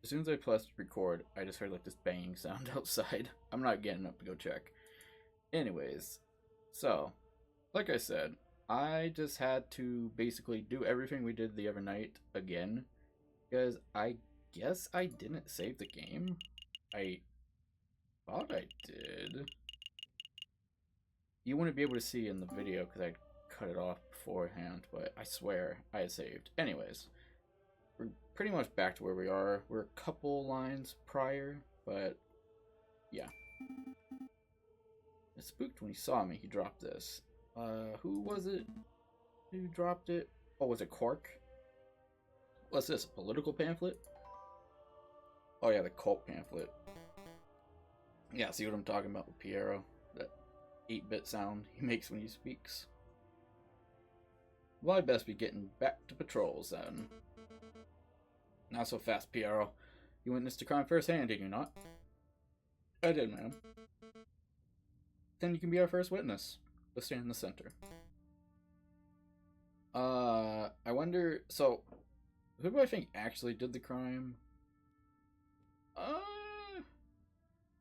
As soon as I pressed record, I just heard like this banging sound outside. I'm not getting up to go check. Anyways, so, like I said, I just had to basically do everything we did the other night again. Because I guess I didn't save the game. I thought I did. You wouldn't be able to see in the video because I cut it off beforehand, but I swear I had saved. Anyways, we're pretty much back to where we are. We're a couple lines prior, but yeah. It spooked when he saw me. He dropped this. Who was it who dropped it? Oh, was it Quark? What's this, a political pamphlet? Oh yeah, the cult pamphlet. Yeah, see what I'm talking about with Piero? That 8-bit sound he makes when he speaks. Well, I'd best be getting back to patrols then. Not so fast, Piero. You witnessed a crime firsthand, did you not? I did, ma'am. Then you can be our first witness. Let's stand in the center. I wonder, so, who do I think actually did the crime?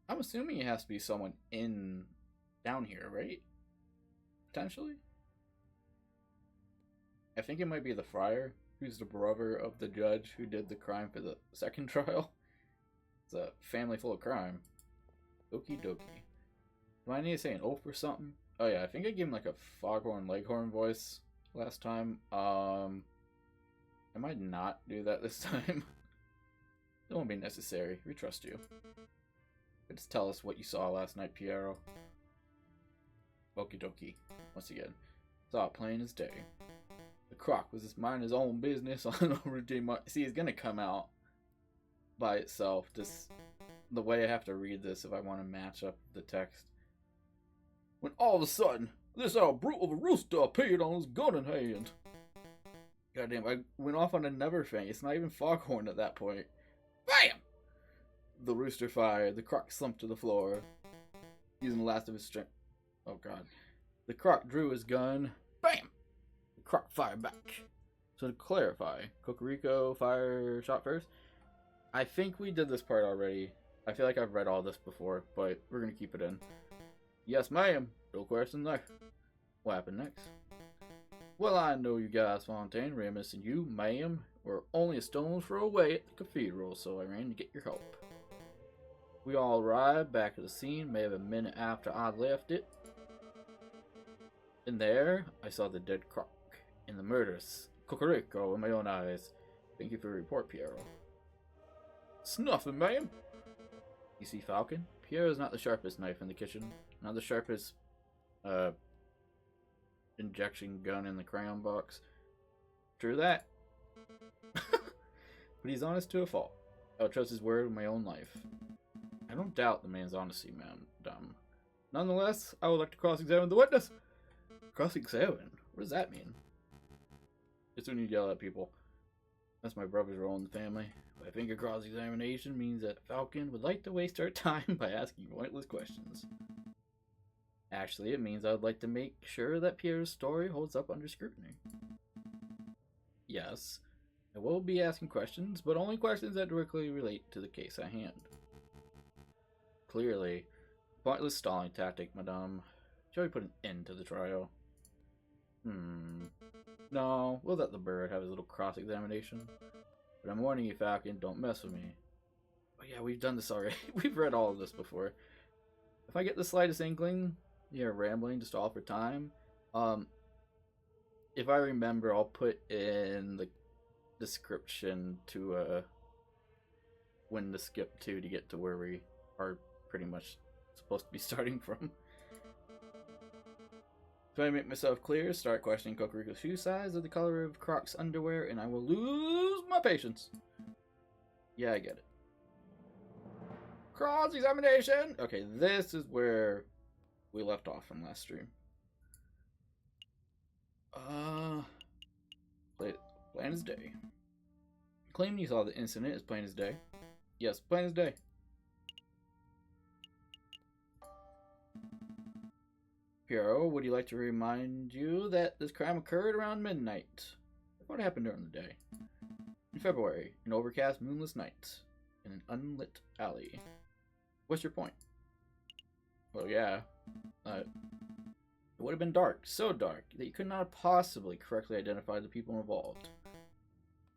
I'm assuming it has to be someone down here, right? Potentially? I think it might be the friar, who's the brother of the judge who did the crime for the second trial. It's a family full of crime. Okie dokie. Do I need to say an oath or something? Oh yeah, I think I gave him like a foghorn leghorn voice last time. I might not do that this time. It won't be necessary. We trust you. But just tell us what you saw last night, Piero. Okie dokie. Once again, saw it plain as day. The croc was just minding his own business on Redeemer. See, it's gonna come out by itself. Just the way I have to read this if I want to match up the text. When all of a sudden, this brute of a rooster appeared on his gun in hand. Goddamn, I went off on another thing. It's not even foghorn at that point. BAM! The rooster fired. The croc slumped to the floor, using the last of his strength. Oh god. The croc drew his gun. BAM! The croc fired back. So to clarify, Cocorico shot first. I think we did this part already. I feel like I've read all this before, but we're gonna keep it in. Yes, ma'am. No question there. What happened next? Well, I know you guys, Fontaine, Remus, and you, ma'am, were only a stone's throw away at the cathedral, so I ran to get your help. We all arrived back at the scene maybe a minute after I left it. And there, I saw the dead croc and the murderous Cocorico in my own eyes. Thank you for your report, Piero. It's nothing, ma'am. You see, Falcon? Piero's not the sharpest knife in the kitchen. Not the sharpest, injection gun in the crayon box. True that. But he's honest to a fault. I'll trust his word with my own life. I don't doubt the man's honesty, madam. Nonetheless, I would like to cross-examine the witness. Cross-examine? What does that mean? It's when you yell at people. That's my brother's role in the family. But I think a cross-examination means that Falcon would like to waste our time by asking pointless questions. Actually, it means I would like to make sure that Pierre's story holds up under scrutiny. Yes, I will be asking questions, but only questions that directly relate to the case at hand. Clearly, pointless stalling tactic, madame. Shall we put an end to the trial? No, we'll let the bird have his little cross-examination. But I'm warning you, Falcon, don't mess with me. Oh yeah, we've done this already. We've read all of this before. If I get the slightest inkling, you're rambling just all for time. If I remember, I'll put in the description to when to skip to get to where we are pretty much supposed to be starting from. If I make myself clear, start questioning Cocorico's shoe size or the color of Croc's underwear, and I will lose my patience. Yeah, I get it. Cross-examination! Okay, this is where we left off from last stream. Plain as day. Claim you saw the incident as plain as day. Yes, plain as day. Piero, would you like to remind you that this crime occurred around midnight? What happened during the day? In February, an overcast, moonless night. in an unlit alley. What's your point? Well, yeah. It would have been dark, so dark, that you could not have possibly correctly identified the people involved.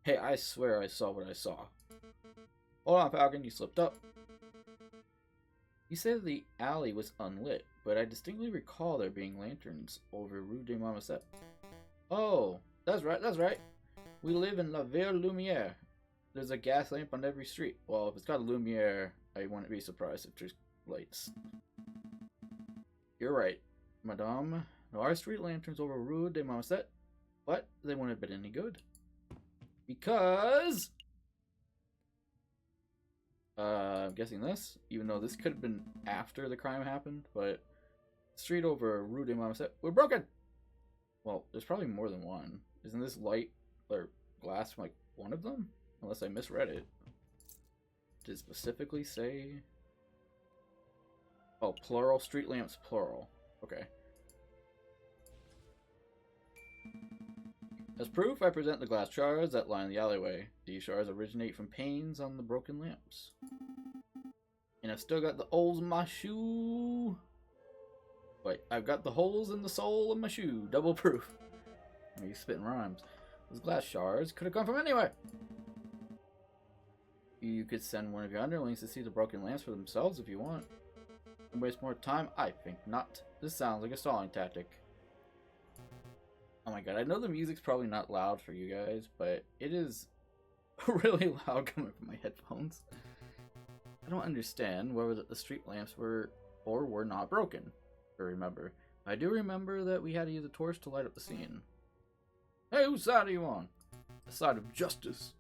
Hey, I swear I saw what I saw. Hold on, Falcon, you slipped up. You said the alley was unlit, but I distinctly recall there being lanterns over Rue de Marmoset. Oh, that's right. We live in La Ville Lumiere. There's a gas lamp on every street. Well, if it's got a Lumiere, I wouldn't be surprised if there's lights. You're right, Madame. There are street lanterns over Rue de Marmoset, but they wouldn't have been any good. Because... I'm guessing this, even though this could have been after the crime happened, but the street over Rue de Marmoset were broken! Well, there's probably more than one. Isn't this light or glass from like one of them? Unless I misread it. Did it specifically say... Oh, plural, street lamps, plural. Okay. As proof, I present the glass shards that line the alleyway. These shards originate from panes on the broken lamps. And I've still got the holes in my shoe. Wait, I've got the holes in the sole of my shoe. Double proof. Maybe spitting rhymes. Those glass shards could have come from anywhere. You could send one of your underlings to see the broken lamps for themselves if you want. And waste more time? I think not. This sounds like a stalling tactic. Oh my god, I know the music's probably not loud for you guys, but it is really loud coming from my headphones. I don't understand whether the street lamps were or were not broken. I remember. I do remember that we had to use a torch to light up the scene. Hey, whose side are you on? The side of justice.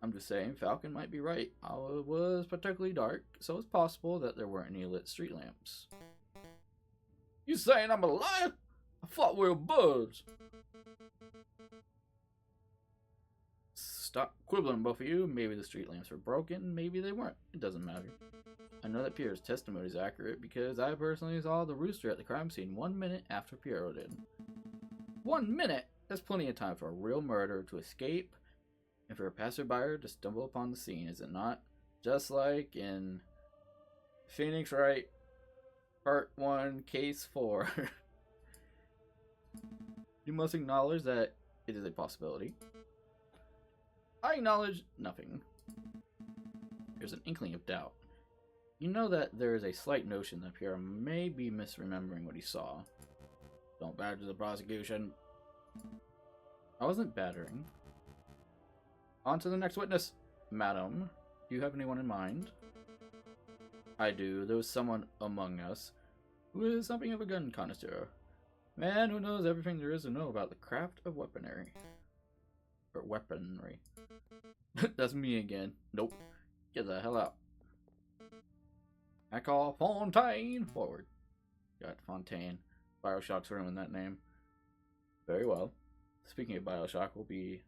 I'm just saying, Falcon might be right. It was particularly dark, so it's possible that there weren't any lit street lamps. You saying I'm a liar? I thought we were birds. Stop quibbling, both of you. Maybe the street lamps were broken, maybe they weren't. It doesn't matter. I know that Pierre's testimony is accurate because I personally saw the rooster at the crime scene 1 minute after Pierre did. 1 minute? That's plenty of time for a real murderer to escape and for a passerby to stumble upon the scene, is it not? Just like in Phoenix Wright Part 1, Case 4. You must acknowledge that it is a possibility. I acknowledge nothing. There's an inkling of doubt. You know that there is a slight notion that Pierre may be misremembering what he saw. Don't badger the prosecution. I wasn't battering. On to the next witness. Madam, do you have anyone in mind? I do. There was someone among us who is something of a gun connoisseur. Man who knows everything there is to know about the craft of weaponry. Or weaponry. That's me again. Nope. Get the hell out. I call Fontaine forward. Got Fontaine. Bioshock's ruined that name. Very well. Speaking of Bioshock, we'll be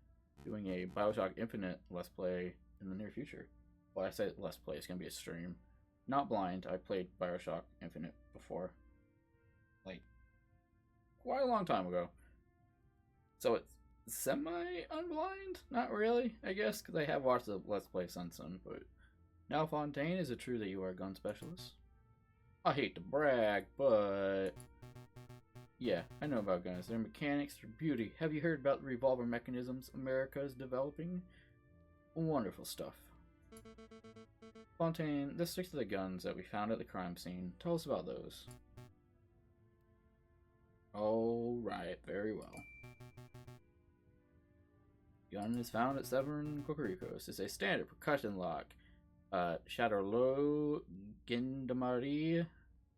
doing a Bioshock Infinite Let's Play in the near future. Well, I say Let's Play, it's going to be a stream. Not blind, I played Bioshock Infinite before. Like, quite a long time ago. So it's semi-unblind? Not really, I guess, because I have watched the Let's Play since then, but... Now, Fontaine, is it true that you are a gun specialist? I hate to brag, but... Yeah, I know about guns. Their mechanics, their beauty. Have you heard about the revolver mechanisms America is developing? Wonderful stuff. Fontaine, let's stick to the guns that we found at the crime scene. Tell us about those. Alright, very well. Gun is found at Severn, Cocoricos. It's a standard percussion lock. Chateauneuf Gendarmerie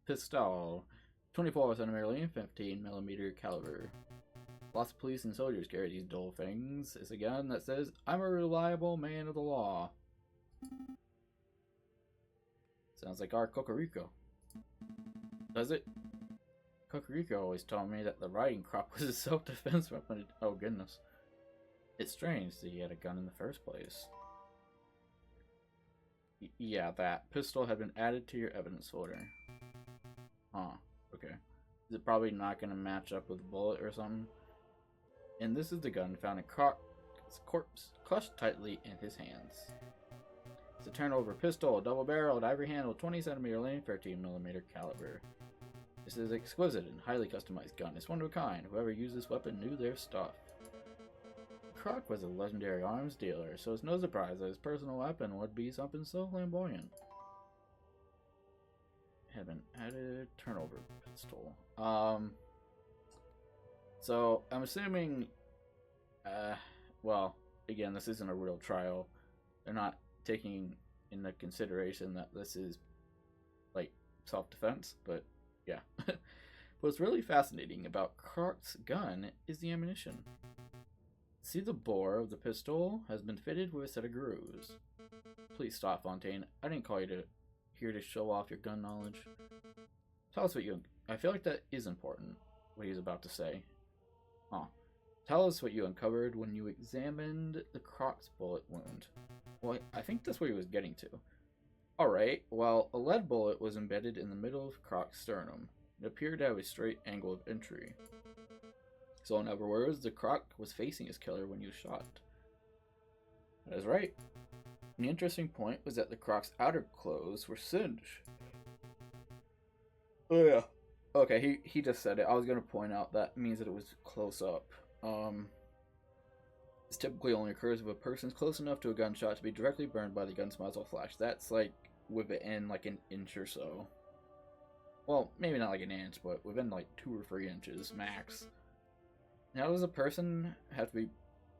pistol. 24cm, 15mm caliber. Lots of police and soldiers carry these dull things. It's a gun that says, I'm a reliable man of the law. Sounds like our Cocorico. Does it? Cocorico always told me that the riding crop was a self-defense weapon. Oh goodness. It's strange that he had a gun in the first place. Yeah, that pistol had been added to your evidence folder. Huh. Okay. Is it probably not going to match up with a bullet or something? And this is the gun found in corpse clutched tightly in his hands. It's a turnover pistol, double-barreled, ivory-handled, 20-centimeter length, 13mm caliber. This is exquisite and highly customized gun. It's one of a kind. Whoever used this weapon knew their stuff. Croc was a legendary arms dealer, so it's no surprise that his personal weapon would be something so flamboyant. Had been added turnover pistol. So I'm assuming, well, again, this isn't a real trial. They're not taking into consideration that this is like self-defense, but yeah. What's really fascinating about Croc's gun is the ammunition. See, the bore of the pistol has been fitted with a set of grooves. Please stop, Fontaine. I didn't call you here to show off your gun knowledge. Tell us what you... I feel like that is important, what he's about to say. Huh. Tell us what you uncovered when you examined the Croc's bullet wound. Well, I think that's what he was getting to. Alright, well, a lead bullet was embedded in the middle of Croc's sternum. It appeared to have a straight angle of entry. So in other words, the Croc was facing his killer when he was shot. That is right. The interesting point was that the Croc's outer clothes were singed. Oh yeah. Okay, he just said it. I was going to point out that means that it was close up. This typically only occurs if a person's close enough to a gunshot to be directly burned by the gun's muzzle flash. That's like within like an inch or so. Well, maybe not like an inch, but within like 2 or 3 inches max. How does a person have to be...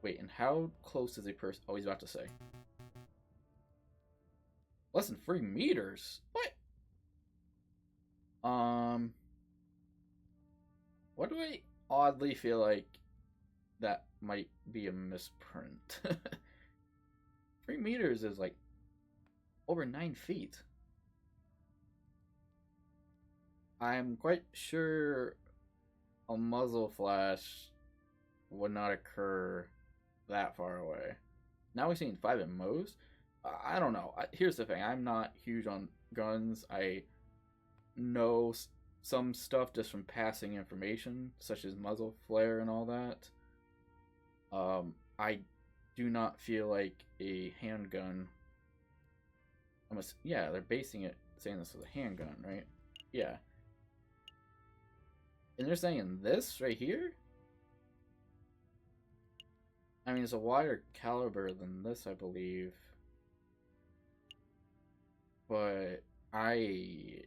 Wait, and how close is a person... Oh, he's about to say. Less than 3 meters? What? What do I oddly feel like that might be a misprint? 3 meters is like over 9 feet. I'm quite sure a muzzle flash would not occur that far away. Now we've seen 5 at most. I don't know. Here's the thing. I'm not huge on guns. I know some stuff just from passing information, such as muzzle flare and all that. I do not feel like a handgun... yeah, they're basing it, saying this is a handgun, right? Yeah. And they're saying this right here? I mean, it's a wider caliber than this, I believe. But I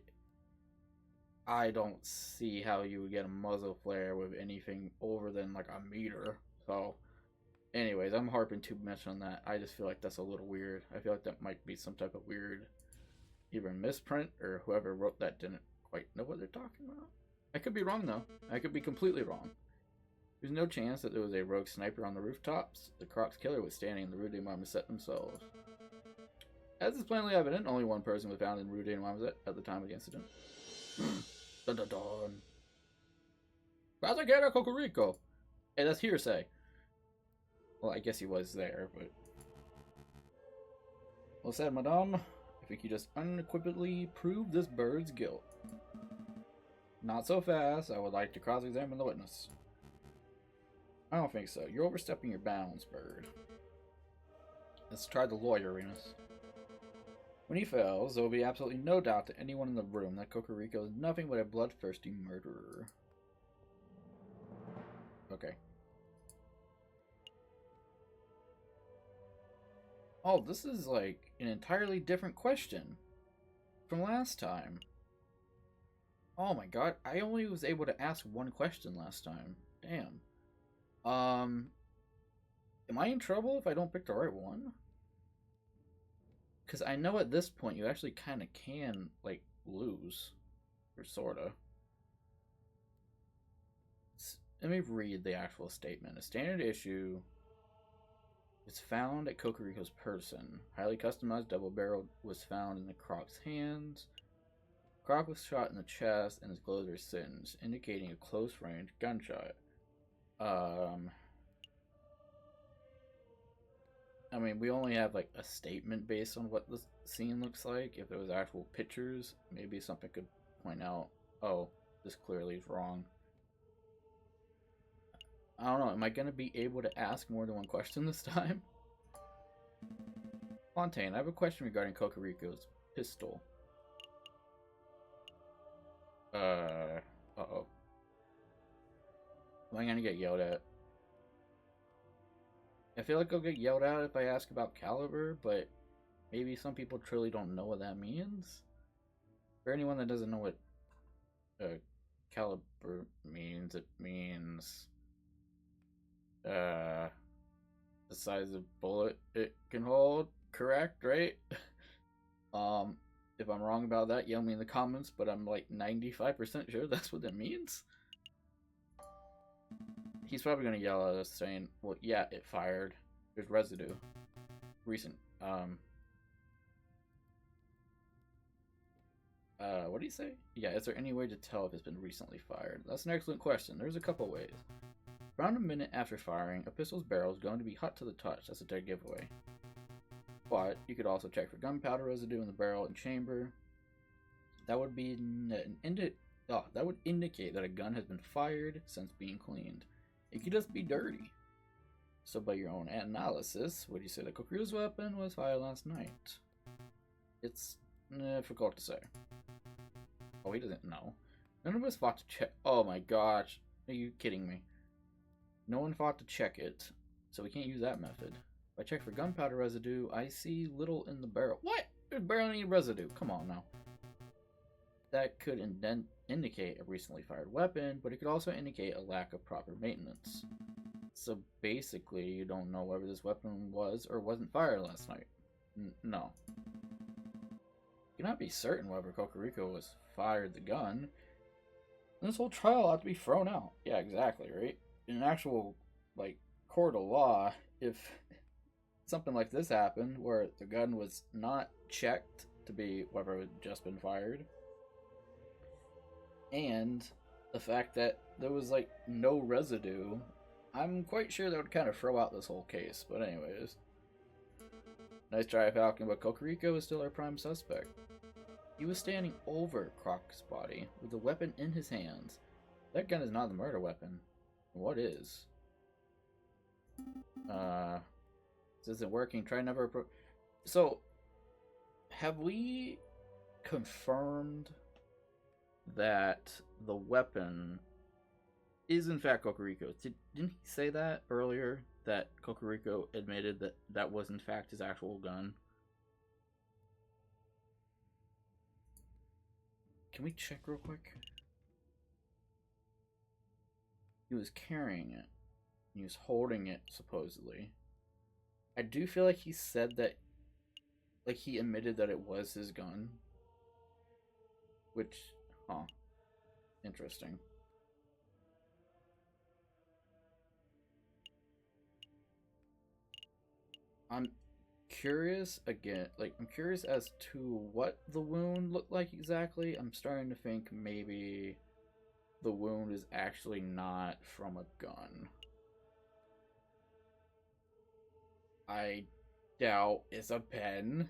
don't see how you would get a muzzle flare with anything over than like a meter. So, anyways, I'm harping too much on that. I just feel like that's a little weird. I feel like that might be some type of weird either misprint or whoever wrote that didn't quite know what they're talking about. I could be wrong, though. I could be completely wrong. There's no chance that there was a rogue sniper on the rooftops. The Croc's killer was standing in the Rue des Marmoset themselves. As is plainly evident, only one person was found in Rue des Marmoset at the time of the incident. Dun dun dun. Pasagera Cocorico! Hey, that's hearsay. Well, I guess he was there, but... Well said, madame. I think you just unequivocally proved this bird's guilt. Not so fast. I would like to cross-examine the witness. I don't think so. You're overstepping your bounds, bird. Let's try the lawyer, Renus. When he fails, there will be absolutely no doubt to anyone in the room that Cocorico is nothing but a bloodthirsty murderer. Okay. Oh, this is like an entirely different question from last time. Oh my god, I only was able to ask one question last time. Damn. Am I in trouble if I don't pick the right one? Because I know at this point you actually kind of can, like, lose. Or sorta. Let me read the actual statement. A standard issue is found at Cocorico's person. Highly customized double-barreled was found in the Croc's hands. Croc was shot in the chest and his clothes were singed, indicating a close-range gunshot. I mean, we only have like a statement based on what the scene looks like. If there was actual pictures, maybe something could point out, oh, this clearly is wrong. I don't know, am I going to be able to ask more than one question this time? Fontaine, I have a question regarding Kokoriko's pistol. Uh-oh. Am I gonna get yelled at? I feel like I'll get yelled at if I ask about caliber, but maybe some people truly don't know what that means. For anyone that doesn't know what caliber means, it means the size of bullet it can hold, correct, right? If I'm wrong about that, yell me in the comments, but I'm like 95% sure that's what that means. He's probably gonna yell at us saying, well, yeah, it fired. There's residue. Recent, what do you say? Yeah, is there any way to tell if it's been recently fired? That's an excellent question. There's a couple ways. Around a minute after firing, a pistol's barrel is going to be hot to the touch. That's a dead giveaway. But you could also check for gunpowder residue in the barrel and chamber. That would be that would indicate that a gun has been fired since being cleaned. It could just be dirty. So by your own analysis, would you say that Kokuru's weapon was fired last night? It's difficult to say. Oh, he doesn't know. None of us fought to check. Oh my gosh. Are you kidding me? No one fought to check it, so we can't use that method. If I check for gunpowder residue, I see little in the barrel. What? There's barely any residue. Come on now. That could indicate a recently fired weapon, but it could also indicate a lack of proper maintenance. So basically, you don't know whether this weapon was or wasn't fired last night. No. You cannot be certain whether Kokoriko was fired the gun. And this whole trial ought to be thrown out. Yeah, exactly, right? In an actual, like, court of law, if something like this happened, where the gun was not checked to be whether it had just been fired, and the fact that there was, like, no residue, I'm quite sure that would kind of throw out this whole case. But anyways. Nice try, Falcon, but Kokoriko is still our prime suspect. He was standing over Croc's body with the weapon in his hands. That gun is not the murder weapon. What is? This isn't working. Try never approach. So, have we confirmed that the weapon is in fact Kokoriko? Didn't he say that earlier? That Kokoriko admitted that that was in fact his actual gun? Can we check real quick? He was carrying it. He was holding it, supposedly. I do feel like he said that, like, he admitted that it was his gun. Which, interesting. I'm curious, again, like, I'm curious as to what the wound looked like exactly. I'm starting to think maybe the wound is actually not from a gun. I doubt it's a pen.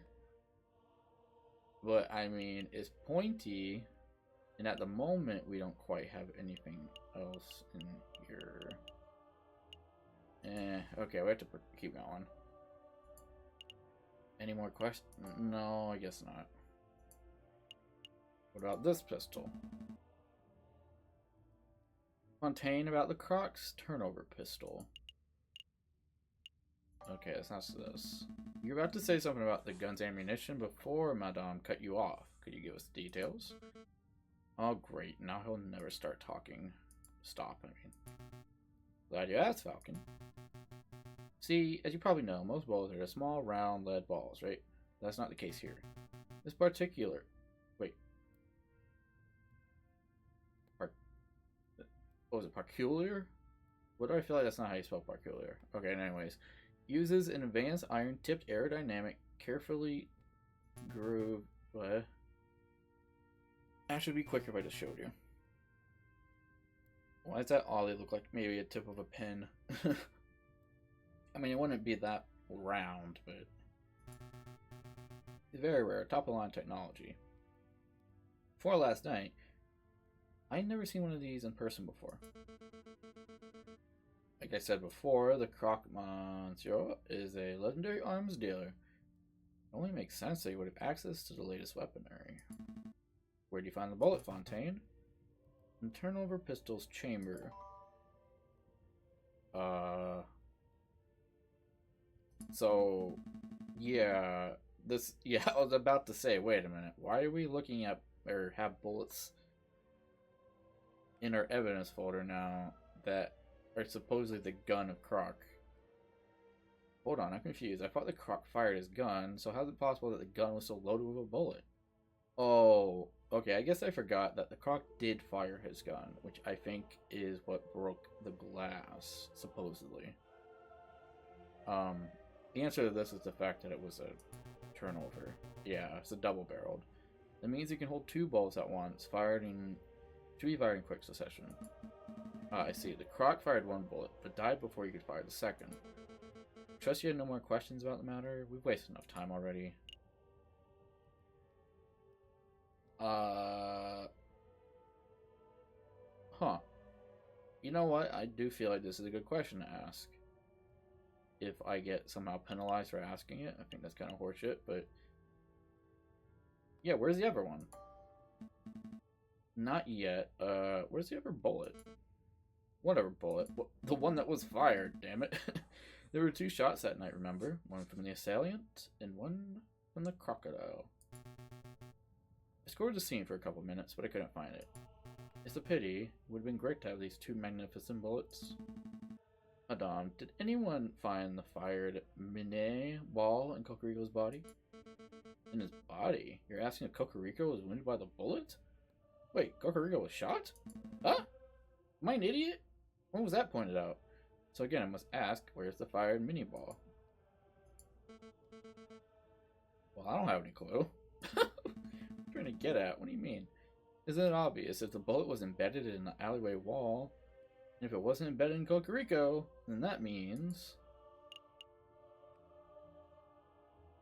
But, I mean, it's pointy. And at the moment, we don't quite have anything else in here. Okay, we have to keep going. Any more questions? No, I guess not. What about this pistol? Fontaine, about the Croc's turnover pistol. Okay, it's not this. You're about to say something about the gun's ammunition before Madame cut you off. Could you give us the details? Oh, great. Now he'll never start talking. Stop, I mean. Glad you asked, Falcon. See, as you probably know, most bullets are just small, round, lead balls, right? That's not the case here. This particular... Wait. What was it, peculiar? What do I feel like that's not how you spell peculiar? Okay, anyways. Uses an advanced iron-tipped aerodynamic, carefully grooved... What? That should be quicker if I just showed you. Why does that ollie look like maybe a tip of a pin? I mean, it wouldn't be that round, but... It's very rare. Top-of-the-line technology. Before last night, I'd never seen one of these in person before. Like I said before, the Croc Monsieur is a legendary arms dealer. only makes sense that you would have access to the latest weaponry. Where do you find the bullet, Fontaine? In the turnover pistol's chamber. So, yeah, I was about to say, wait a minute, why are we looking at, or have bullets in our evidence folder now that are supposedly the gun of Croc? Hold on, I'm confused. I thought the Croc fired his gun, so how is it possible that the gun was so loaded with a bullet? Oh, okay, I guess I forgot that the Croc did fire his gun, which I think is what broke the glass, supposedly. The answer to this is the fact that it was a turnover. Yeah, it's a double-barreled. That means you can hold 2 bullets at once, to be fired in quick succession. I see. The Croc fired 1 bullet, but died before you could fire the second. Trust you had no more questions about the matter? We've wasted enough time already. Huh. You know what? I do feel like this is a good question to ask. If I get somehow penalized for asking it, I think that's kind of horseshit, but... Yeah, where's the other one? Not yet. Where's the other bullet? Whatever bullet. The one that was fired, damn it. There were 2 shots that night, remember? One from the assailant, and one from the crocodile. I scored the scene for a couple minutes, but I couldn't find it. It's a pity. It would have been great to have these 2 magnificent bullets. Adam, did anyone find the fired Minet ball in Cocorico's body? In his body? You're asking if Cocorico was wounded by the bullet? Wait, Cocorico was shot? Huh? Am I an idiot? When was that pointed out? So again, I must ask, where's the fired mini ball? Well, I don't have any clue. What I'm trying to get at? What do you mean? Isn't it obvious? If the bullet was embedded in the alleyway wall, and if it wasn't embedded in Cocorico, then that means...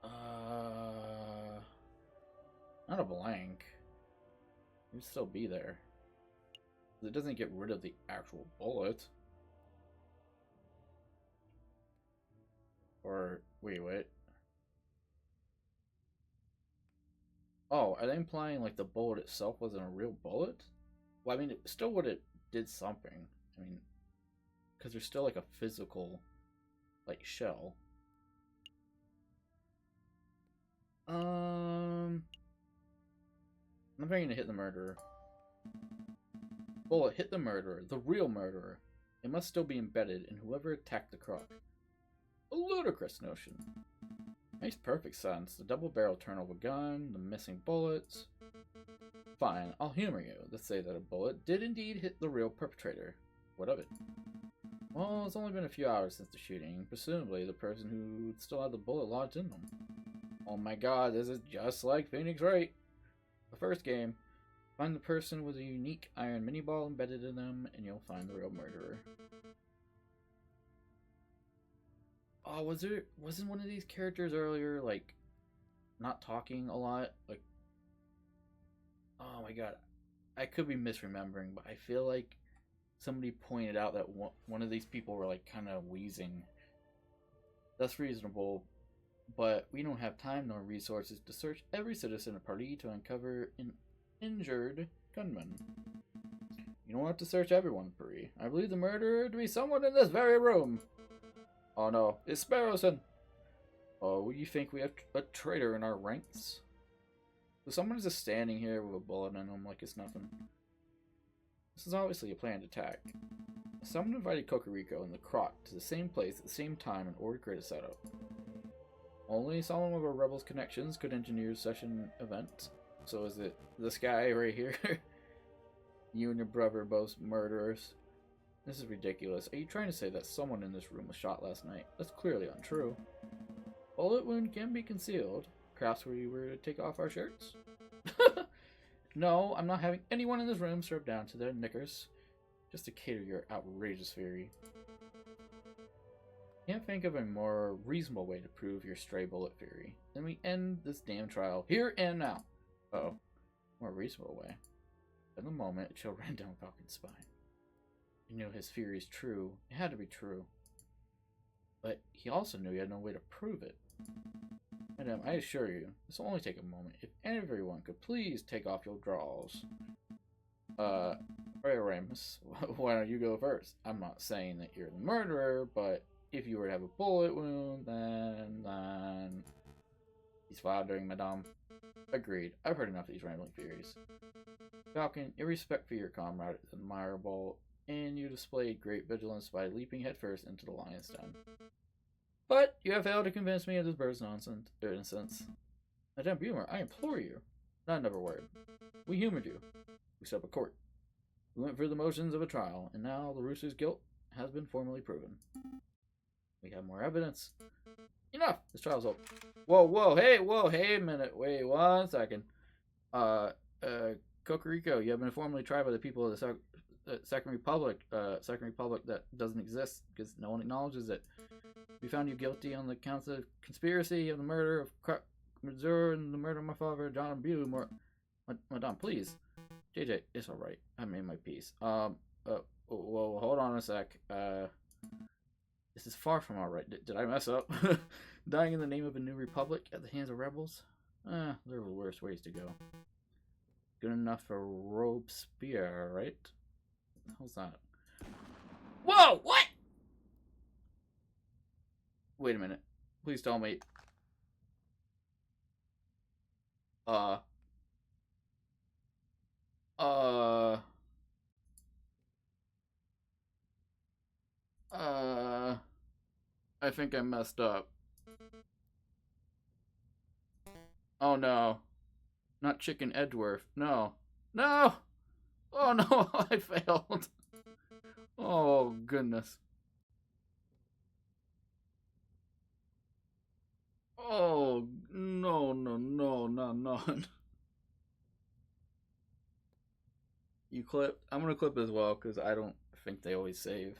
Not a blank. It would still be there. It doesn't get rid of the actual bullet. Or, wait. Oh, are they implying like the bullet itself wasn't a real bullet? Well, I mean, it still would have did something. I mean, because there's still like a physical, like, shell. I'm trying to hit the murderer. Bullet hit the murderer, the real murderer. It must still be embedded in whoever attacked the Croc. A ludicrous notion. Makes perfect sense. The double-barrel turnover gun, the missing bullets. Fine, I'll humor you. Let's say that a bullet did indeed hit the real perpetrator. What of it? Well, it's only been a few hours since the shooting. Presumably, the person who still had the bullet lodged in them. Oh my god, this is just like Phoenix Wright. The first game. Find the person with a unique iron mini-ball embedded in them, and you'll find the real murderer. Oh, wasn't one of these characters earlier, like, not talking a lot? Like, oh my god, I could be misremembering, but I feel like somebody pointed out that one of these people were, like, kind of wheezing. That's reasonable, but we don't have time nor resources to search every citizen of Paris to uncover an injured gunman. You don't have to search everyone, Paris. I believe the murderer to be someone in this very room. Oh no, it's Sparrowson! Oh, you think we have a traitor in our ranks? So someone's just standing here with a bullet in them like it's nothing. This is obviously a planned attack. Someone invited Cocorico and the Croc to the same place at the same time in order to create a setup. Only someone with a rebel's connections could engineer such an event. So is it this guy right here? You and your brother are both murderers. This is ridiculous. Are you trying to say that someone in this room was shot last night? That's clearly untrue. Bullet wound can be concealed. Perhaps we were to take off our shirts? No, I'm not having anyone in this room stripped down to their knickers. Just to cater your outrageous theory. Can't think of a more reasonable way to prove your stray bullet theory. Then we end this damn trial here and now. Uh-oh. More reasonable way. In the moment, a chill ran down Falcon's spine. He knew his theory is true. It had to be true. But he also knew he had no way to prove it. Madam, I assure you, this will only take a moment. If everyone could please take off your drawers. Ramus, why don't you go first? I'm not saying that you're the murderer, but if you were to have a bullet wound, then... He's floundering, Madame. Agreed. I've heard enough of these rambling theories. Falcon, your respect for your comrade is admirable, and you displayed great vigilance by leaping headfirst into the lion's den. But you have failed to convince me of this bird's innocence. Madame Boomer, I implore you. Not another word. We humored you. We set up a court. We went through the motions of a trial, and now the rooster's guilt has been formally proven. We have more evidence. Enough! This trial's over. Whoa, hey a minute. Wait 1 second. Cocorico, you have been formally tried by the people of the Second Republic that doesn't exist because no one acknowledges it. We found you guilty on the counts of conspiracy of the murder of Missouri and the murder of my father, John Bew. Madame, please. JJ, it's alright. I made my peace. Well, hold on a sec. This is far from alright. Did I mess up? Dying in the name of a new republic at the hands of rebels? There were worse ways to go. Good enough for Robespierre, right? What the hell's that? Whoa! What? Wait a minute. Please tell me. I think I messed up. Oh no. Not Chicken Edgeworth. No. No! Oh no, I failed. Oh goodness. Oh, no. You clip? I'm gonna clip as well, because I don't think they always save.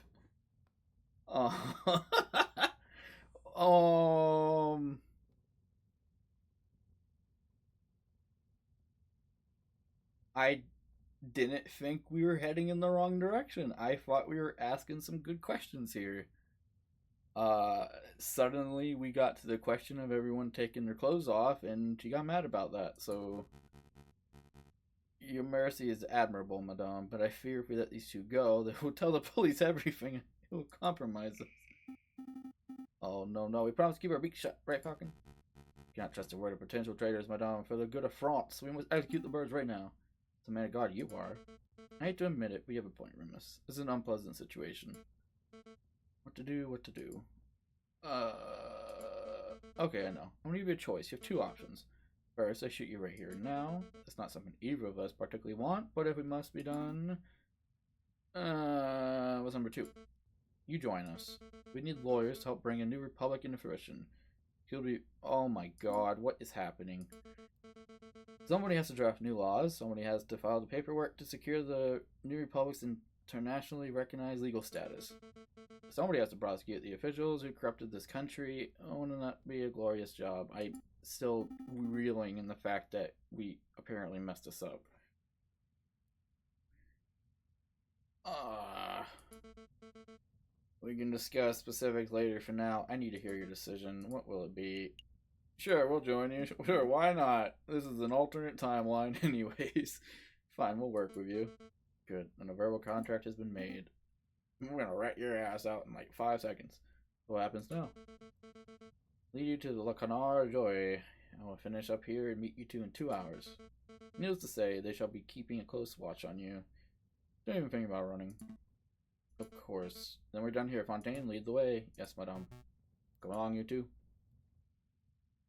I didn't think we were heading in the wrong direction. I thought we were asking some good questions here. Suddenly we got to the question of everyone taking their clothes off, and she got mad about that, so... Your mercy is admirable, Madame, but I fear if we let these two go, they will tell the police everything, and it will compromise us. Oh, no, we promise to keep our beak shut, right, Falcon? Cannot trust a word of potential traitors, Madame, for the good of France. We must execute the birds right now. As a man of God, you are. I hate to admit it, but you have a point, Remus. This is an unpleasant situation. What to do? Okay, I know. I'm gonna give you a choice. You have two options. First, I shoot you right here and now. That's not something either of us particularly want, but if it must be done... what's number 2? You join us. We need lawyers to help bring a new republic into fruition. He'll be... Oh my god, what is happening? Somebody has to draft new laws. Somebody has to file the paperwork to secure the new republic's internationally recognized legal status. Somebody has to prosecute the officials who corrupted this country. Oh, wouldn't that be a glorious job? I'm still reeling in the fact that we apparently messed this up. We can discuss specifics later. For now, I need to hear your decision. What will it be? Sure, we'll join you. Sure, why not? This is an alternate timeline anyways. Fine, we'll work with you. Good. And a verbal contract has been made. I'm gonna rat your ass out in like 5 seconds. What happens now? Lead you to the Le Canard Joy. I will finish up here and meet you two in 2 hours. Needless to say, they shall be keeping a close watch on you. Don't even think about running. Of course. Then we're done here. Fontaine, lead the way. Yes, madame. Come along, you two.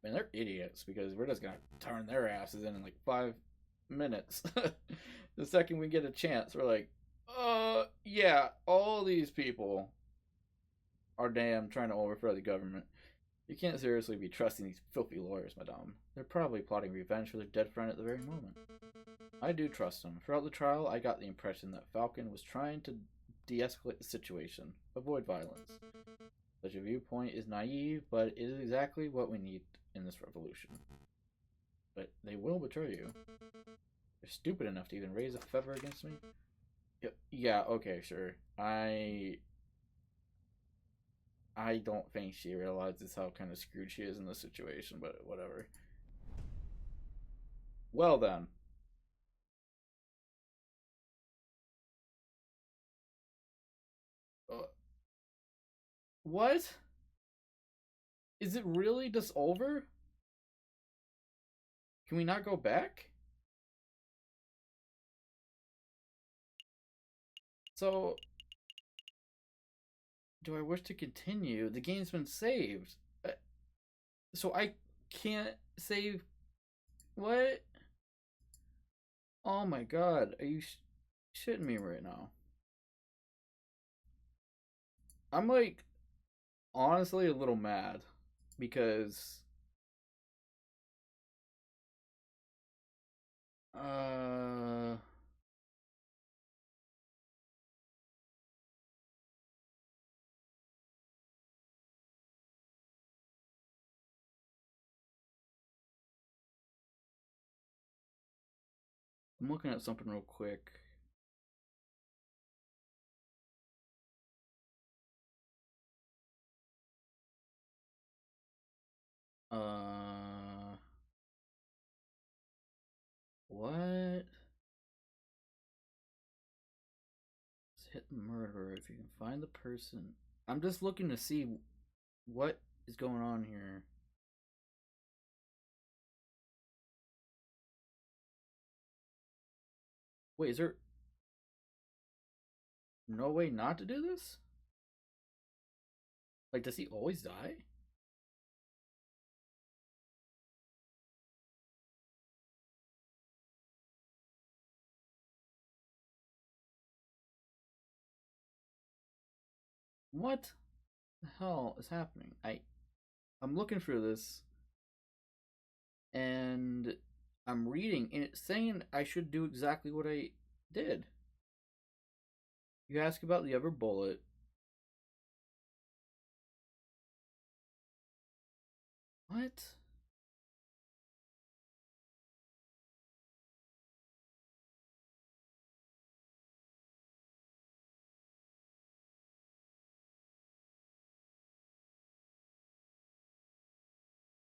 Man, they're idiots, because we're just gonna turn their asses in like 5 minutes. The second we get a chance, we're like, yeah, all these people are damn trying to overthrow the government. You can't seriously be trusting these filthy lawyers, madame. They're probably plotting revenge for their dead friend at the very moment. I do trust them. Throughout the trial, I got the impression that Falcon was trying to de-escalate the situation, avoid violence. Such a viewpoint is naive, but it is exactly what we need in this revolution. But they will betray you. They're stupid enough to even raise a feather against me? Yeah, okay, sure. I don't think she realizes how kind of screwed she is in this situation, but whatever. Well then. What? Is it really just over? Can we not go back? So, do I wish to continue? The game's been saved. So I can't save. What? Oh my god. Are you shitting me right now? I'm like, honestly, a little mad. Because. Uh. I'm looking at something real quick. Uh. What? Just hit the murderer if you can find the person. I'm just looking to see what is going on here. Wait, is there no way not to do this? Like, does he always die? What the hell is happening? I'm looking through this and I'm reading and it's saying I should do exactly what I did. You ask about the other bullet. What?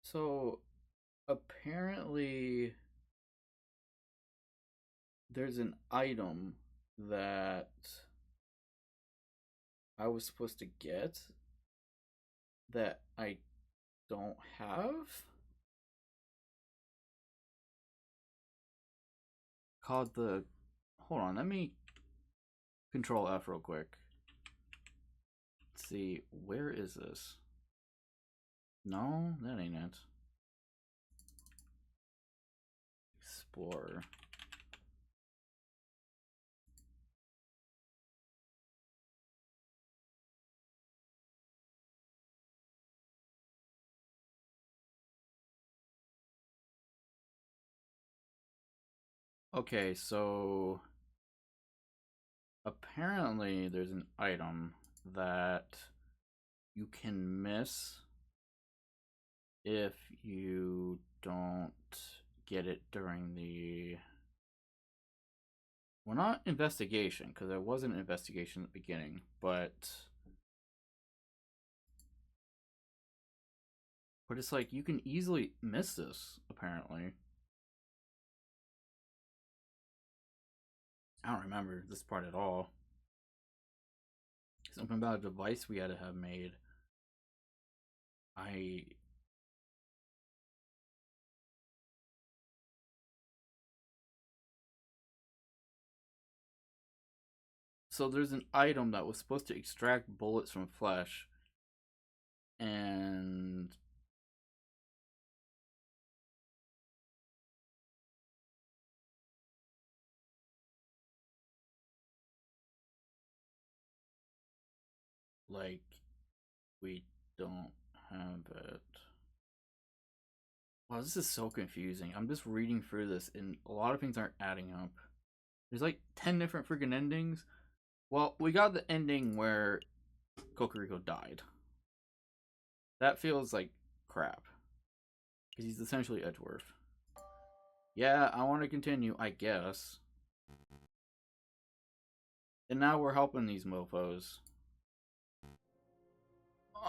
So apparently there's an item that I was supposed to get that I don't have. Called the. Hold on, let me control F real quick. Let's see, where is this? No, that ain't it. Explorer. Okay, so apparently there's an item that you can miss if you don't get it during the. Well, not investigation, because there was an investigation at the beginning, but it's like you can easily miss this, apparently. I don't remember this part at all. Something about a device we had to have made. So there's an item that was supposed to extract bullets from flesh, and like we don't have it. Wow, this is so confusing. I'm just reading through this, and a lot of things aren't adding up. There's like 10 different freaking endings. Well, we got the ending where Kokoriko died. That feels like crap. Because he's essentially Edgeworth. Yeah, I want to continue, I guess. And now we're helping these mofos.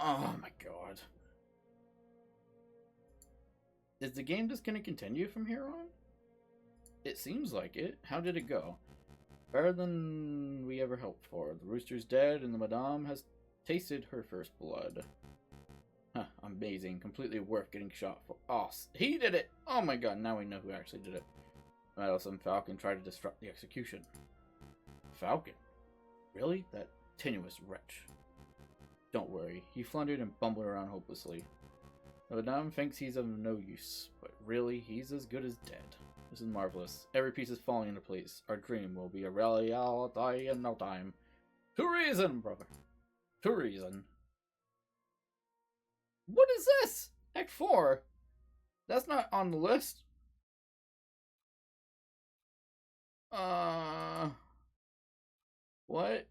Oh my god. Is the game just gonna continue from here on? It seems like it. How did it go? Better than we ever hoped for. The rooster's dead and the madame has tasted her first blood. Huh, amazing. Completely worth getting shot for. Oh, he did it! Oh my god, now we know who actually did it. Meddlesome Falcon tried to disrupt the execution. Falcon? Really? That tenuous wretch. Don't worry, he floundered and bumbled around hopelessly. The madame thinks he's of no use, but really, he's as good as dead. This is marvelous. Every piece is falling into place. Our dream will be a reality in no time. To reason, brother. To reason. What is this? Act 4? That's not on the list. What?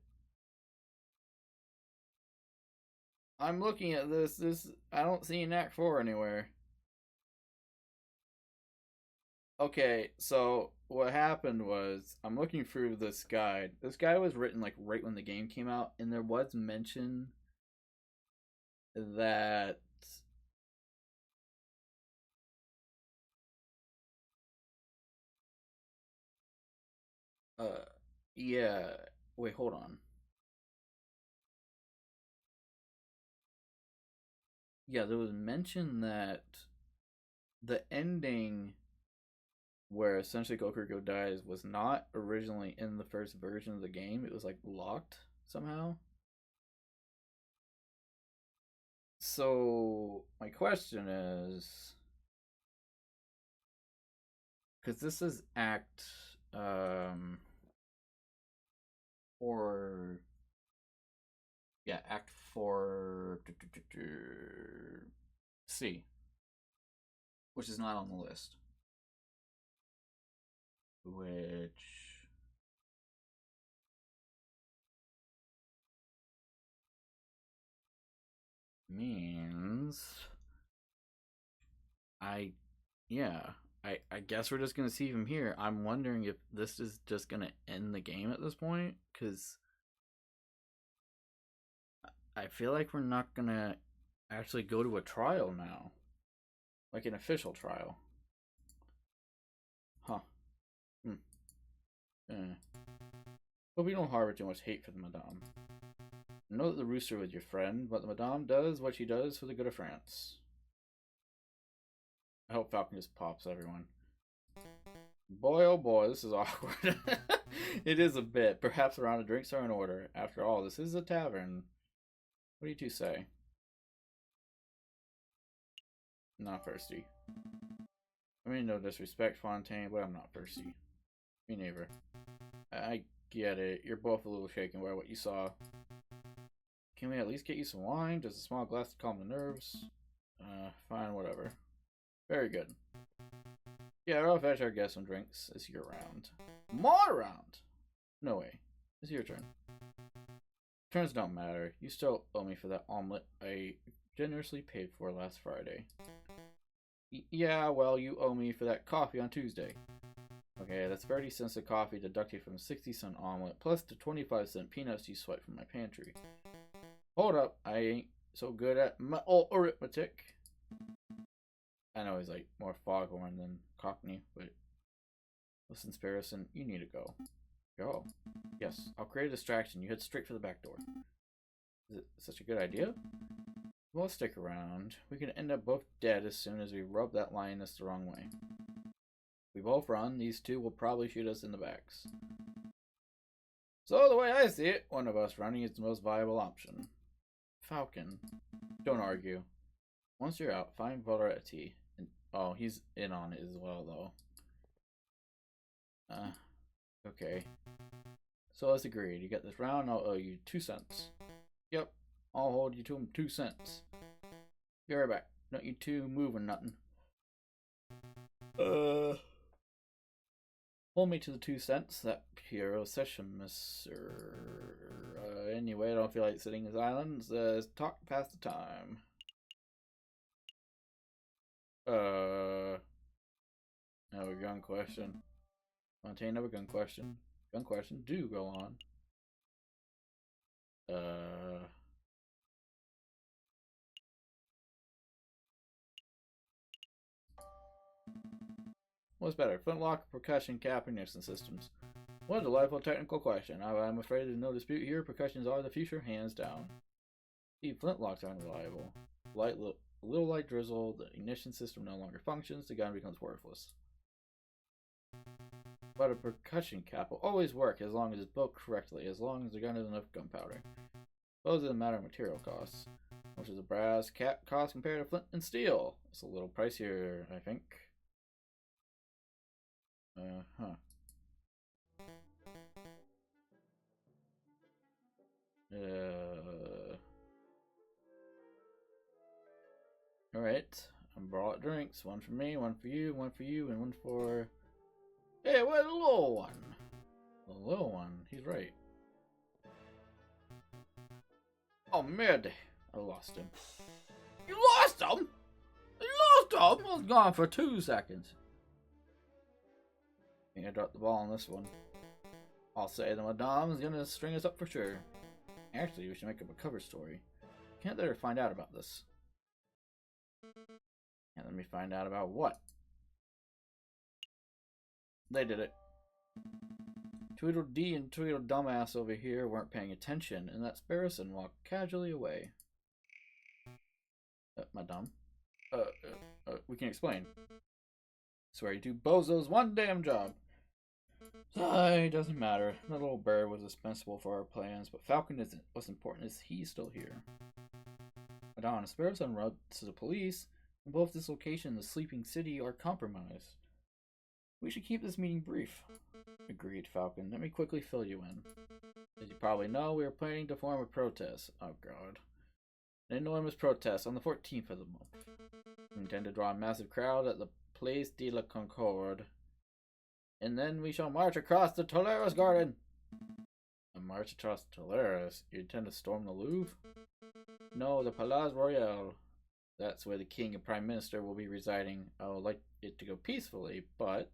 I'm looking at this. I don't see an Act 4 anywhere. Okay, so what happened was I'm looking through this guide. This guide was written like right when the game came out, and there was mention that uh yeah, wait, hold on. Yeah, there was mention that the ending where essentially Goku dies was not originally in the first version of the game. It was like locked somehow. So my question is, because this is Act or yeah, Act 4 C, which is not on the list. Which means yeah, I guess we're just gonna see from here. I'm wondering if this is just gonna end the game at this point, because I feel like we're not gonna actually go to a trial now, like an official trial. Huh. Hmm. Eh. But we don't harbor too much hate for the Madame. I know that the rooster was your friend, but the Madame does what she does for the good of France. I hope Falcon just pops everyone. Boy, oh boy, this is awkward. It is a bit. Perhaps a round of drinks are in order. After all, this is a tavern. What do you two say? Not thirsty. I mean, no disrespect, Fontaine, but I'm not thirsty. Me neither. I get it. You're both a little shaken by what you saw. Can we at least get you some wine? Just a small glass to calm the nerves? Fine, whatever. Very good. Yeah, I'll fetch our guests some drinks. It's your round. My round? No way. It's your turn. Turns don't matter. You still owe me for that omelet I generously paid for last Friday. Yeah, well, you owe me for that coffee on Tuesday. Okay, that's 30 cents of coffee deducted from a 60-cent omelet, plus the 25-cent peanuts you swiped from my pantry. Hold up, I ain't so good at my arithmetic. I know he's like more foghorn than Cockney, but listen, Sparrowson, you need to go. Go? Yes, I'll create a distraction. You head straight for the back door. Is it such a good idea? Well, stick around. We could end up both dead as soon as we rub that lioness the wrong way. If we both run, these two will probably shoot us in the backs. So the way I see it, one of us running is the most viable option. Falcon. Don't argue. Once you're out, find Voller at T. And, oh, he's in on it as well, though. Okay. So let's agree. You get this round, I'll owe you 2 cents. Yep, I'll hold you to him 2 cents. Be right back. Don't you two move or nothing. Hold me to the 2 cents. That pure session, mister. Anyway, I don't feel like sitting in this island. Talk past the time. Have a gun question. Fontaine, have a gun question. Gun question. Do go on. What's better, flintlock or percussion cap ignition systems? What a delightful technical question. I'm afraid there's no dispute here. Percussions are the future, hands down. See, flintlocks aren't reliable. Little light drizzle, the ignition system no longer functions, the gun becomes worthless. But a percussion cap will always work as long as it's built correctly, as long as the gun has enough gunpowder. Suppose it doesn't matter material costs. How much does a brass cap cost compared to flint and steel? It's a little pricier, I think. Huh. Alright. I brought drinks. One for me, one for you, and one for... Hey, where's the little one? The little one, he's right. Oh, merde. I lost him. You lost him? You lost him? I was gone for 2 seconds. I think I dropped the ball on this one. I'll say that Madame is gonna string us up for sure. Actually, we should make up a cover story. Can't let her find out about this. And let me find out about what? They did it. Tweedledee and Tweedledumbass over here weren't paying attention, and that Sparrowson walked casually away. Madame? We can explain. Swear you two bozos one damn job. It doesn't matter. The little bird was dispensable for our plans, but Falcon isn't. What's important is he's still here. Madame and Sparrowson wrote to the police, and both this location and the sleeping city are compromised. We should keep this meeting brief. Agreed, Falcon. Let me quickly fill you in. As you probably know, we are planning to form a protest. Oh god. An enormous protest on the 14th of the month. We intend to draw a massive crowd at the Place de la Concorde. And then we shall march across the Toleras Garden. A march across Toleras? You intend to storm the Louvre? No, the Palais Royal. That's where the king and prime minister will be residing. I would like it to go peacefully, but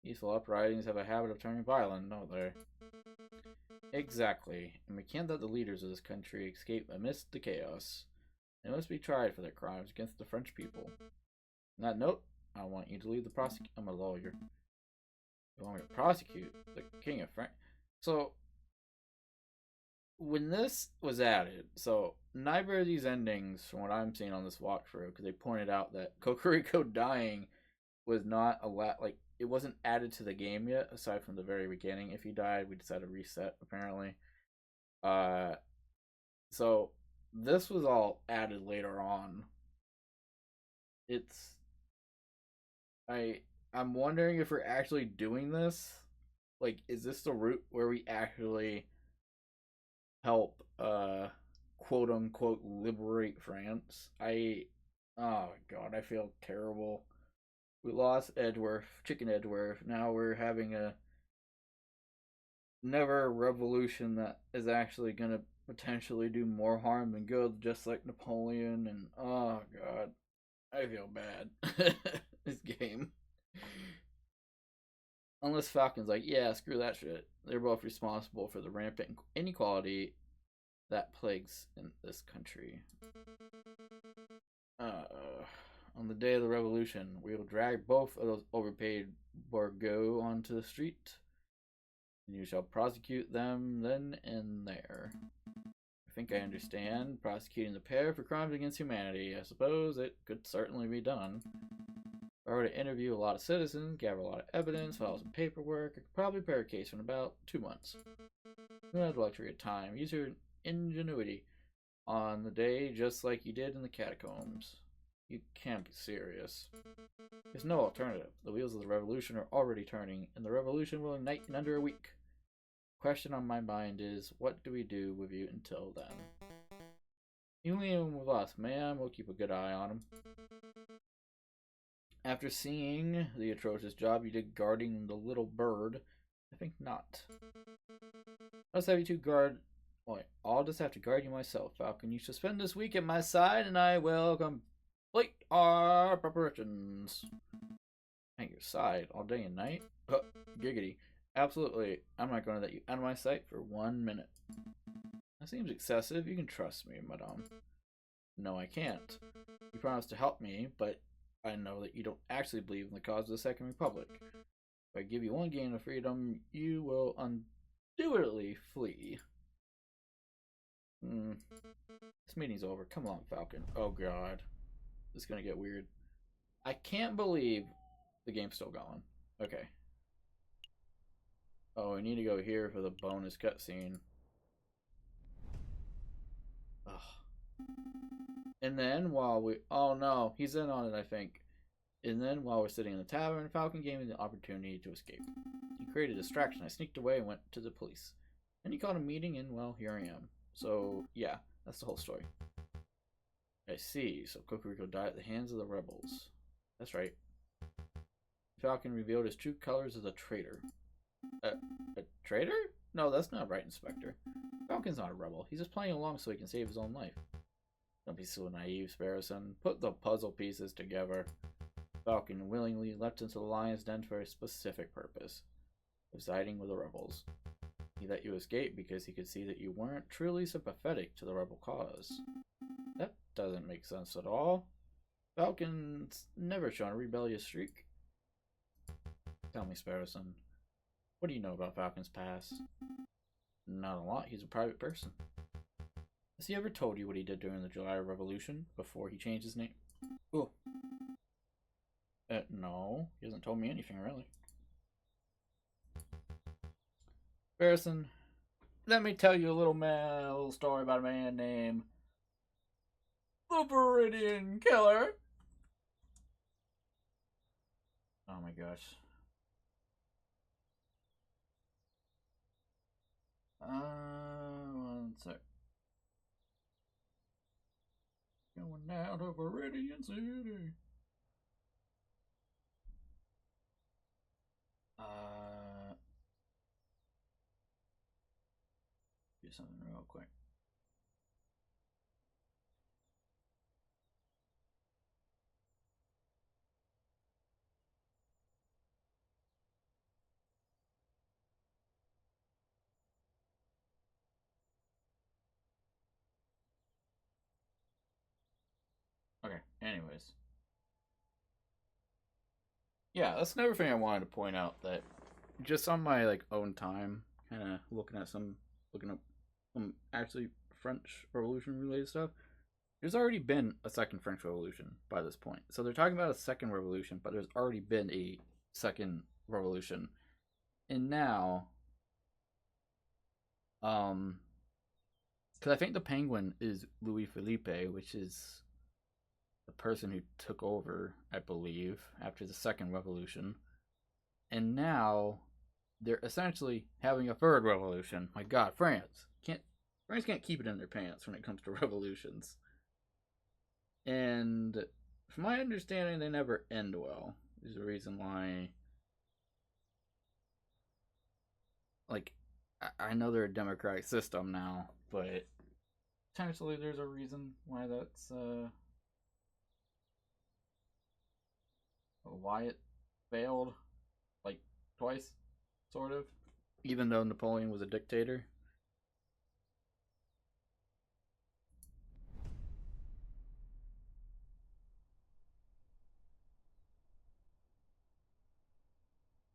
peaceful uprisings have a habit of turning violent, don't they? Exactly, and we can't let the leaders of this country escape amidst the chaos. They must be tried for their crimes against the French people. On that note, I want you to lead the prosecute. I'm a lawyer. You want me to prosecute the king of France? So, when this was added, so neither of these endings, from what I'm seeing on this walkthrough, because they pointed out that Kokoriko dying was not like it wasn't added to the game yet, aside from the very beginning. If he died, we decided to reset, apparently. So this was all added later on. I'm wondering if we're actually doing this. Like, is this the route where we actually help quote unquote liberate France? Oh god, I feel terrible. We lost Edgeworth, Chicken Edgeworth. Now we're having a revolution that is actually gonna potentially do more harm than good, just like Napoleon. And oh god, I feel bad. This game. Unless Falcon's like, yeah, screw that shit. They're both responsible for the rampant inequality that plagues in this country. On the day of the revolution, we will drag both of those overpaid bourgeois onto the street, and you shall prosecute them then and there. I think I understand. Prosecuting the pair for crimes against humanity. I suppose it could certainly be done. If I were to interview a lot of citizens, gather a lot of evidence, file some paperwork, I could probably prepare a case in about 2 months. You don't have the luxury of time. Use your ingenuity on the day just like you did in the catacombs. You can't be serious. There's no alternative. The wheels of the revolution are already turning, and the revolution will ignite in under a week. The question on my mind is, what do we do with you until then? You leave him with us, ma'am. We'll keep a good eye on him. After seeing the atrocious job you did guarding the little bird, I think not. I'll just have you two guard... Wait, I'll just have to guard you myself, Falcon. You shall spend this week at my side, and I will complete our preparations. At your side, all day and night? Giggity. Absolutely. I'm not going to let you out of my sight for 1 minute. That seems excessive. You can trust me, madame. No, I can't. You promised to help me, but I know that you don't actually believe in the cause of the Second Republic. If I give you one gain of freedom, you will undoubtedly flee. This meeting's over. Come on, Falcon. Oh god. This is gonna get weird. I can't believe the game's still going. Okay. Oh, we need to go here for the bonus cutscene. Ugh. And then while we... Oh no, he's in on it, I think. And then while we're sitting in the tavern, Falcon gave me the opportunity to escape. He created a distraction. I sneaked away and went to the police. Then he called a meeting and, well, here I am. So, yeah, that's the whole story. I see. So Kokoriko died at the hands of the rebels. That's right. Falcon revealed his true colors as a traitor. A traitor? No, that's not right, Inspector. Falcon's not a rebel. He's just playing along so he can save his own life. Don't be so naive, Sparrowson. Put the puzzle pieces together. Falcon willingly leapt into the lion's den for a specific purpose. Siding with the rebels. He let you escape because he could see that you weren't truly sympathetic to the rebel cause. That doesn't make sense at all. Falcon's never shown a rebellious streak. Tell me, Sparrowson, what do you know about Falcon's past? Not a lot. He's a private person. Has he ever told you what he did during the July Revolution before he changed his name? Ooh. No. He hasn't told me anything, really. Sparrowson, let me tell you a little story about a man named the Viridian Killer. Oh my gosh. One sec. Going out of Viridian City. Do something real quick. Okay, anyways. Yeah, that's another thing I wanted to point out, that just on my own time, kind of looking up some actually French Revolution related stuff. There's already been a second French Revolution by this point. So they're talking about a second revolution, but there's already been a second revolution. And now, because I think the Penguin is Louis Philippe, which is the person who took over, I believe, after the second revolution. And now they're essentially having a third revolution. My God, France can't keep it in their pants when it comes to revolutions. And from my understanding, they never end well. There's a reason why. I know they're a democratic system now, but potentially there's a reason why why it failed, twice, sort of. Even though Napoleon was a dictator.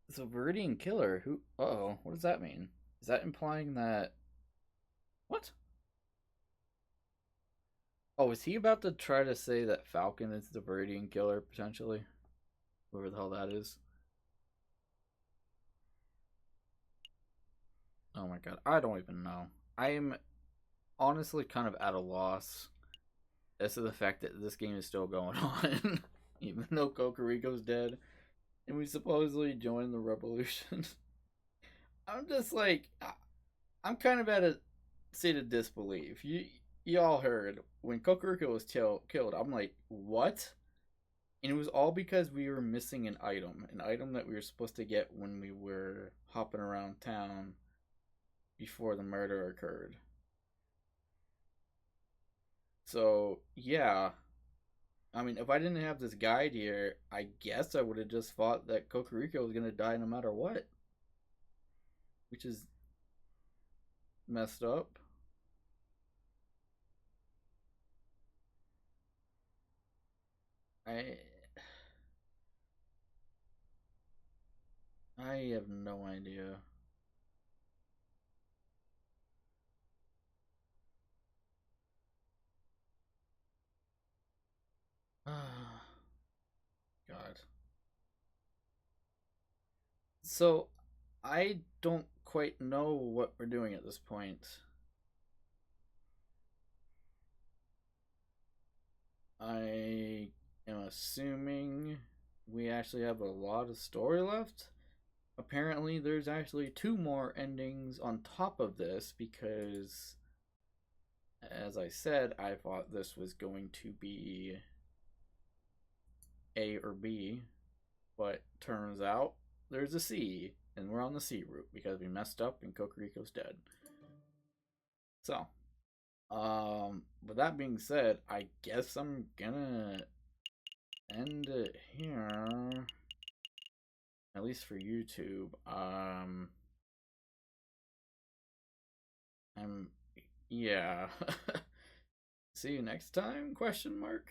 So Viridian Killer, who... Uh-oh, what does that mean? Is that implying that... What? Oh, is he about to try to say that Falcon is the Viridian Killer, potentially? Whoever the hell that is. Oh my god, I don't even know. I am honestly kind of at a loss as to the fact that this game is still going on. Even though Kokoriko's dead. And we supposedly joined the revolution. I'm just I'm kind of at a state of disbelief. Y'all heard when Kokoriko was killed. I'm like, what? And it was all because we were missing an item that we were supposed to get when we were hopping around town before the murder occurred. So yeah, I mean, if I didn't have this guide here, I guess I would have just thought that Kokoriko was gonna die no matter what. Which is messed up. I I have no idea. God. So, I don't quite know what we're doing at this point. I am assuming we actually have a lot of story left. Apparently, there's actually 2 more endings on top of this because, as I said, I thought this was going to be A or B, but turns out there's a C, and we're on the C route because we messed up and Kokoriko's dead. So, with that being said, I guess I'm gonna end it here, at least for YouTube. I'm yeah. See you next time? Question mark.